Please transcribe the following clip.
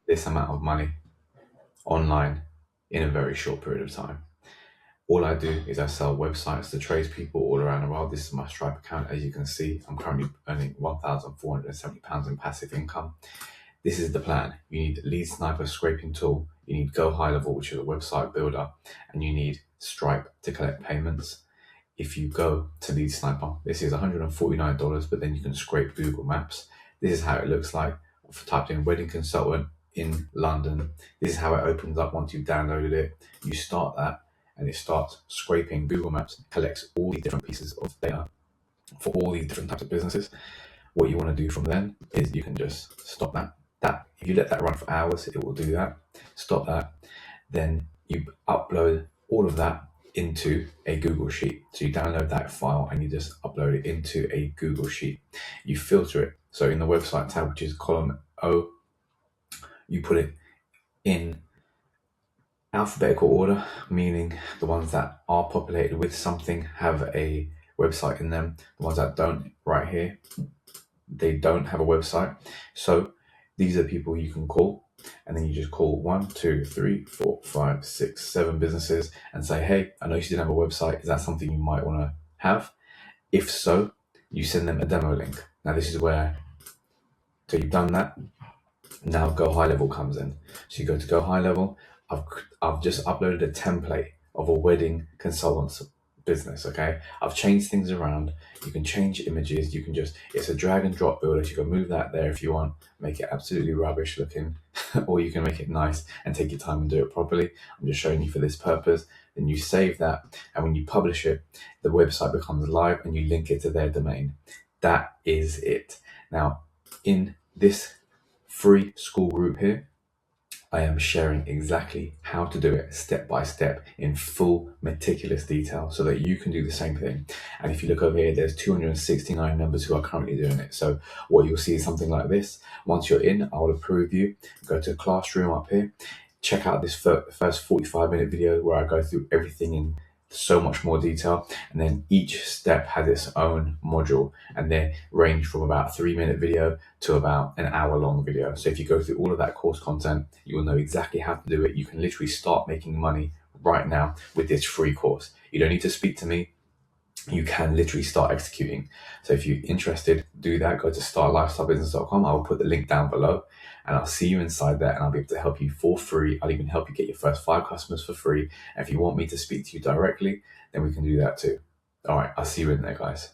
this amount of money online in a very short period of time. All I do is I sell websites to tradespeople all around the world. This is my Stripe account. As you can see, I'm currently earning £1,470 in passive income. This is the plan. You need Lead Sniper scraping tool. You need Go High Level, which is a website builder, and you need Stripe to collect payments. If you go to Lead Sniper, this is $149, but then you can scrape Google Maps. This is how it looks like. I've typed in wedding consultant in London. This is how it opens up once you've downloaded it. You start that, and it starts scraping Google Maps, collects all these different pieces of data for all these different types of businesses. What you want to do from then is you can just stop that. If you let that run for hours, it will do that. Stop that. Then you upload all of that into a Google Sheet. So you download that file and you just upload it into a Google Sheet. You filter it. So in the website tab, which is column O, you put it in alphabetical order, meaning the ones that are populated with something have a website in them. The ones that don't, right here, they don't have a website. So these are people you can call, and then you just call 1, 2, 3, 4, 5, 6, 7 businesses and say, hey, I know you didn't have a website. Is that something you might want to have? If so, you send them a demo link. Now this is where, so you've done that. Now Go High Level comes in. So you go to Go High Level. I've just uploaded a template of a wedding consultant's business. Okay, I've changed things around. You can change images. You can it's a drag and drop builder. So you can move that there if you want, make it absolutely rubbish looking, or you can make it nice and take your time and do it properly. I'm just showing you for this purpose. Then you save that, and when you publish it, the website becomes live and you link it to their domain. That is it. Now, in this free Skool group here, I am sharing exactly how to do it step by step in full meticulous detail so that you can do the same thing. And if you look over here, there's 269 members who are currently doing it. So what you'll see is something like this. Once you're in, I will approve you. Go to Classroom up here. Check out this first 45-minute video where I go through everything in so much more detail, and then each step has its own module, and they range from about 3-minute video to about an hour-long video. So if you go through all of that course content, you will know exactly how to do it. You can literally start making money right now with this free course. You don't need to speak to me. You can literally start executing. So if you're interested, do that. Go to startlifestylebusiness.com. I will put the link down below, and I'll see you inside there, and I'll be able to help you for free. I'll even help you get your first 5 customers for free. And if you want me to speak to you directly, then we can do that too. All right, I'll see you in there, guys.